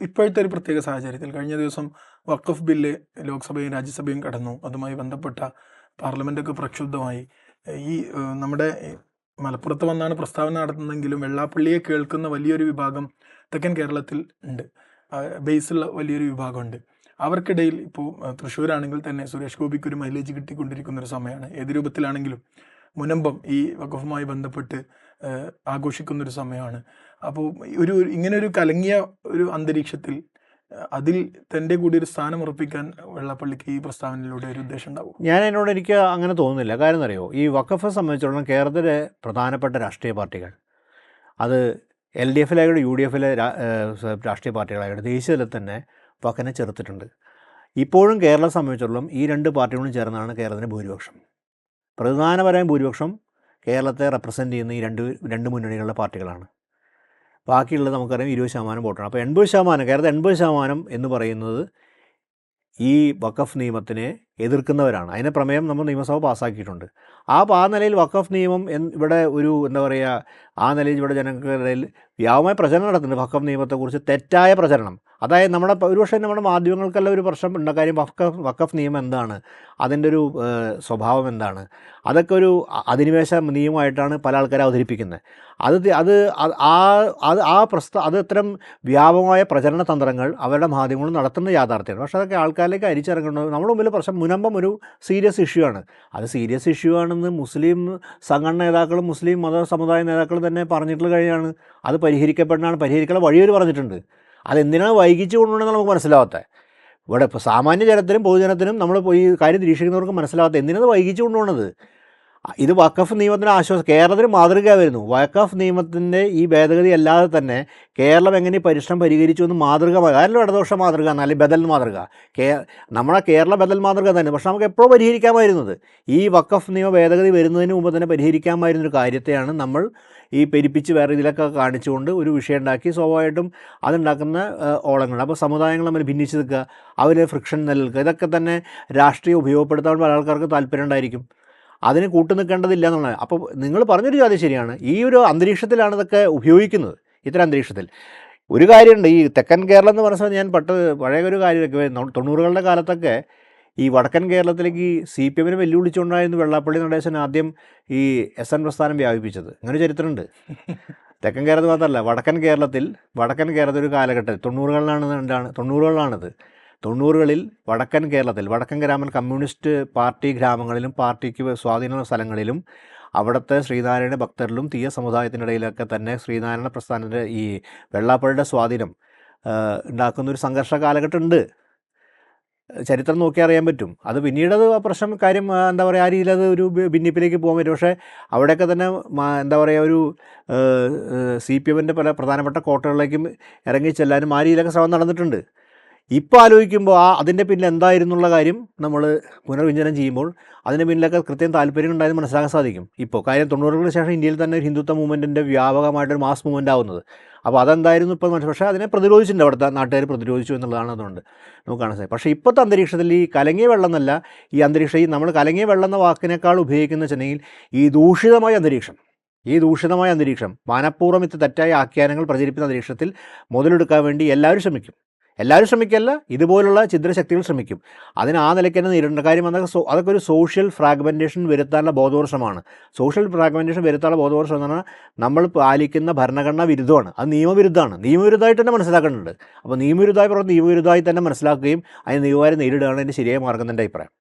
ഇപ്പോഴത്തെ ഒരു പ്രത്യേക സാഹചര്യത്തിൽ കഴിഞ്ഞ ദിവസം വഖഫ് ബില്ല് ലോക്സഭയും രാജ്യസഭയും കടന്നു. അതുമായി ബന്ധപ്പെട്ട പാർലമെൻറ്റൊക്കെ പ്രക്ഷുബ്ധമായി. ഈ നമ്മുടെ മലപ്പുറത്ത് വന്നാണ് പ്രസ്താവന നടത്തുന്നതെങ്കിലും വെള്ളാപ്പള്ളിയെ കേൾക്കുന്ന വലിയൊരു വിഭാഗം തെക്കൻ കേരളത്തിൽ ഉണ്ട്, ബേസുള്ള വലിയൊരു വിഭാഗമുണ്ട്. അവർക്കിടയിൽ ഇപ്പോൾ തൃശ്ശൂരാണെങ്കിൽ തന്നെ സുരേഷ് ഗോപിക്ക് ഒരു മൈലേജ് കിട്ടിക്കൊണ്ടിരിക്കുന്നൊരു സമയമാണ്. ഏത് രൂപത്തിലാണെങ്കിലും മുനമ്പം ഈ വഖഫുമായി ബന്ധപ്പെട്ട് ആഘോഷിക്കുന്നൊരു സമയമാണ്. അപ്പോൾ ഇങ്ങനെ ഒരു കലങ്ങിയ ഒരു അന്തരീക്ഷത്തിൽ അതിൽ തൻ്റെ കൂടി ഒരു സ്ഥാനം ഉറപ്പിക്കാൻ വെള്ളാപ്പള്ളിക്ക് ഈ പ്രസ്താവനയിലൂടെ ഒരു ഉദ്ദേശം ഉണ്ടാവും. എനിക്ക് അങ്ങനെ തോന്നുന്നില്ല. കാര്യം എന്നറിയോ, ഈ വഖഫെ സംബന്ധിച്ചിടത്തോളം കേരളത്തിലെ പ്രധാനപ്പെട്ട രാഷ്ട്രീയ പാർട്ടികൾ, അത് LDFിലായിട്ട് UDFിലെ രാഷ്ട്രീയ പാർട്ടികളായിട്ട് ദേശീയതലത്തിൽ തന്നെ വഖഫിനെ ചെറുത്തിട്ടുണ്ട്. ഇപ്പോഴും കേരളം സംബന്ധിച്ചിടത്തോളം ഈ രണ്ട് പാർട്ടികളും ചേർന്നാണ് കേരളത്തിൻ്റെ ഭൂരിപക്ഷം. പ്രധാനപരമായ ഭൂരിപക്ഷം കേരളത്തെ റെപ്രസെൻ്റ് ചെയ്യുന്ന ഈ രണ്ട് മുന്നണികളുടെ പാർട്ടികളാണ്. ബാക്കിയുള്ളത് നമുക്കറിയാം 20% വോട്ടാണ്. അപ്പോൾ 80%, കേരളത്തിൽ 80% എന്ന് പറയുന്നത് ഈ വഖഫ് നിയമത്തിനെ എതിർക്കുന്നവരാണ്. അതിനെ പ്രമേയം നമ്മൾ നിയമസഭ പാസ്സാക്കിയിട്ടുണ്ട്. ആ നിലയിൽ വഖഫ് നിയമം ഇവിടെ ഒരു ആ നിലയിൽ ഇവിടെ ജനങ്ങൾക്കിടയിൽ വ്യാപകമായ പ്രചരണം നടത്തുന്നുണ്ട്. വഖഫ് നിയമത്തെക്കുറിച്ച് തെറ്റായ പ്രചരണം. അതായത് ഒരുപക്ഷെ നമ്മുടെ മാധ്യമങ്ങൾക്കെല്ലാം ഒരു പ്രശ്നം ഉണ്ട കാര്യം, വഖഫ് നിയമം എന്താണ്, അതിൻ്റെ ഒരു സ്വഭാവം എന്താണ്, അതൊക്കെ ഒരു അധിനിവേശ നിയമമായിട്ടാണ് പല ആൾക്കാരും അവതരിപ്പിക്കുന്നത്. അത് ഇത്തരം വ്യാപകമായ പ്രചരണ തന്ത്രങ്ങൾ അവരുടെ മാധ്യമങ്ങൾ നടത്തുന്ന യാഥാർത്ഥ്യമാണ്. പക്ഷേ അതൊക്കെ ആൾക്കാരിലേക്ക് അരിച്ചിറങ്ങേണ്ടത് നമ്മുടെ മുമ്പിൽ പ്രശ്നം. മുനമ്പം ഒരു സീരിയസ് ഇഷ്യൂ ആണ്. അത് സീരിയസ് ഇഷ്യൂ ആണെന്ന് മുസ്ലിം സംഘടന നേതാക്കളും മുസ്ലിം മത സമുദായ നേതാക്കളും തന്നെ പറഞ്ഞിട്ടുള്ള കഴിഞ്ഞാണ്. അത് പരിഹരിക്കാനുള്ള വഴിയൊരു പറഞ്ഞിട്ടുണ്ട്. അതെന്തിനാണ് വൈകിച്ചു കൊണ്ടുപോകണമെന്ന് നമുക്ക് മനസ്സിലാവാത്തത്. ഇവിടെ ഇപ്പോൾ സാമാന്യ ജനത്തിനും പൊതുജനത്തിനും നമ്മൾ ഈ കാര്യം നിരീക്ഷിക്കുന്നവർക്ക് മനസ്സിലാവാത്ത എന്തിനാണ് വൈകിച്ചു കൊണ്ടുപോകുന്നത്. ഇത് വഖഫ് നിയമത്തിന് ആശ്വാസം, കേരളത്തിന് മാതൃക വരുന്നു. വഖഫ് നിയമത്തിൻ്റെ ഈ ഭേദഗതി അല്ലാതെ തന്നെ കേരളം എങ്ങനെ പരിശ്രമം പരിഹരിച്ചു എന്ന് മാതൃക, കാരണം ഇടതുപക്ഷ മാതൃക എന്നല്ല, ബദൽ മാതൃക, നമ്മുടെ കേരള ബദൽ മാതൃക തന്നെ. പക്ഷെ നമുക്ക് എപ്പോഴും പരിഹരിക്കാമായിരുന്നത്, ഈ വഖഫ് നിയമ ഭേദഗതി വരുന്നതിന് മുമ്പ് തന്നെ പരിഹരിക്കാമായിരുന്നൊരു കാര്യത്തെയാണ് നമ്മൾ ഈ പെരുപ്പിച്ച് വേറെ ഇതിലൊക്കെ കാണിച്ചുകൊണ്ട് ഒരു വിഷയം ഉണ്ടാക്കി. സ്വാഭാവികമായിട്ടും അതുണ്ടാക്കുന്ന ഓളങ്ങൾ, അപ്പോൾ സമുദായങ്ങൾ തമ്മിൽ ഭിന്നിച്ച് നിൽക്കുക, അവർ ഫ്രിക്ഷൻ നിലനിൽക്കുക, ഇതൊക്കെ തന്നെ രാഷ്ട്രീയം ഉപയോഗപ്പെടുത്താൻ പല ആൾക്കാർക്ക് താല്പര്യം ഉണ്ടായിരിക്കും. അതിന് കൂട്ടു നിൽക്കേണ്ടതില്ല എന്നുള്ളത്. അപ്പോൾ നിങ്ങൾ പറഞ്ഞൊരു കാര്യം ശരിയാണ്. ഈ ഒരു അന്തരീക്ഷത്തിലാണ് ഇതൊക്കെ ഉപയോഗിക്കുന്നത്. ഇത്തരം അന്തരീക്ഷത്തിൽ ഒരു കാര്യമുണ്ട്, ഈ തെക്കൻ കേരളം എന്ന് പറഞ്ഞാൽ ഞാൻ പഴയ ഒരു കാര്യമൊക്കെ 90കളുടെ കാലത്തൊക്കെ ഈ വടക്കൻ കേരളത്തിലേക്ക് CPMനെ വെല്ലുവിളിച്ചുകൊണ്ടായിരുന്നു വെള്ളാപ്പള്ളി നടേശൻ ആദ്യം ഈ SN പ്രസ്ഥാനം വ്യാപിപ്പിച്ചത്. അങ്ങനെ ചരിത്രമുണ്ട്. തെക്കൻ കേരളത്തിൽ മാത്രമല്ല, വടക്കൻ കേരളത്തിൽ ഒരു കാലഘട്ടത്തിൽ 90കളിലാണിത്. 90കളിൽ വടക്കൻ കേരളത്തിൽ വടക്കൻ ഗ്രാമീൺ കമ്മ്യൂണിസ്റ്റ് പാർട്ടി ഗ്രാമങ്ങളിലും പാർട്ടിക്ക് സ്വാധീനമുള്ള സ്ഥലങ്ങളിലും അവിടുത്തെ ശ്രീനാരായണ ഭക്തരിലും തീയ സമുദായത്തിനിടയിലൊക്കെ തന്നെ ശ്രീനാരായണ പ്രസ്ഥാനത്തിൻ്റെ ഈ വെള്ളാപ്പള്ളിയുടെ സ്വാധീനം ഉണ്ടാക്കുന്നൊരു സംഘർഷ കാലഘട്ടമുണ്ട്. ചരിത്രം നോക്കിയാൽ അറിയാൻ പറ്റും. അത് പിന്നീടത് പ്രശ്നം കാര്യം എന്താ പറയുക, ആ രീതിയിൽ അത് ഒരു ഭിന്നിപ്പിലേക്ക് പോകാൻ പറ്റും. പക്ഷേ അവിടെയൊക്കെ തന്നെ എന്താ പറയുക, ഒരു CPMൻ്റെ പല പ്രധാനപ്പെട്ട കോട്ടകളിലേക്കും ഇറങ്ങി ചെല്ലാനും ആ രീതിയിലൊക്കെ ശ്രമം നടന്നിട്ടുണ്ട്. ഇപ്പോൾ ആലോചിക്കുമ്പോൾ അതിൻ്റെ പിന്നിൽ എന്തായിരുന്നുള്ള കാര്യം നമ്മൾ പുനർവിചിന്തനം ചെയ്യുമ്പോൾ അതിൻ്റെ പിന്നിലൊക്കെ കൃത്യം താല്പര്യം ഉണ്ടായെന്ന് മനസ്സിലാക്കാൻ സാധിക്കും. ഇപ്പോൾ കാര്യം 90കളുടെ ശേഷം ഇന്ത്യയിൽ തന്നെ ഒരു ഹിന്ദുത്വ മൂവ്മെൻറ്റിൻ്റെ വ്യാപകമായിട്ടൊരു മാസ് മൂവ്മെൻ്റ് ആവുന്നത്. അപ്പോൾ അതെന്തായിരുന്നു ഇപ്പോൾ പക്ഷേ അതിനെ പ്രതിരോധിച്ചിട്ടുണ്ട്, അവിടുത്തെ നാട്ടുകാർ പ്രതിരോധിച്ചു എന്നുള്ളതാണ്. അതുകൊണ്ട് നമുക്ക് കാണാൻ സാധിക്കും. പക്ഷേ ഇപ്പോഴത്തെ അന്തരീക്ഷത്തിൽ ഈ കലങ്ങിയ വെള്ളം എന്നല്ല, ഈ അന്തരീക്ഷം നമ്മൾ കലങ്ങിയ വെള്ളം എന്ന വാക്കിനേക്കാൾ ഉപയോഗിക്കുന്ന വെച്ചിട്ടുണ്ടെങ്കിൽ ഈ ദൂഷിതമായ അന്തരീക്ഷം മനഃപൂർവ്വം തെറ്റായ ആഖ്യാനങ്ങൾ പ്രചരിപ്പിക്കുന്ന അന്തരീക്ഷത്തിൽ മുതലെടുക്കാൻ വേണ്ടി എല്ലാവരും ശ്രമിക്കല്ല, ഇതുപോലുള്ള ഛിദ്രശക്തികൾ ശ്രമിക്കും. അതിന് ആ നിലയ്ക്ക് തന്നെ നേരിടേണ്ട കാര്യം അതൊക്കെ ഒരു സോഷ്യൽ ഫ്രാഗ്മെൻറ്റേഷൻ വരുത്താനുള്ള ബോധവർഷമാണ്. സോഷ്യൽ ഫ്രാഗ്മെൻറ്റേഷൻ വരുത്താനുള്ള ബോധവർഷം എന്ന് പറഞ്ഞാൽ നമ്മൾ പാലിക്കുന്ന ഭരണഘടനാ വിരുദ്ധമാണ്, അത് നിയമവിരുദ്ധമായിട്ട് തന്നെ മനസ്സിലാക്കേണ്ടതുണ്ട്. അപ്പോൾ നിയമവിരുദ്ധമായി തന്നെ മനസ്സിലാക്കുകയും അതിന് നിയമവാരം നേരിടുകയാണ് അതിൻ്റെ ശരിയായ മാർഗ്ഗം എൻ്റെ അഭിപ്രായം.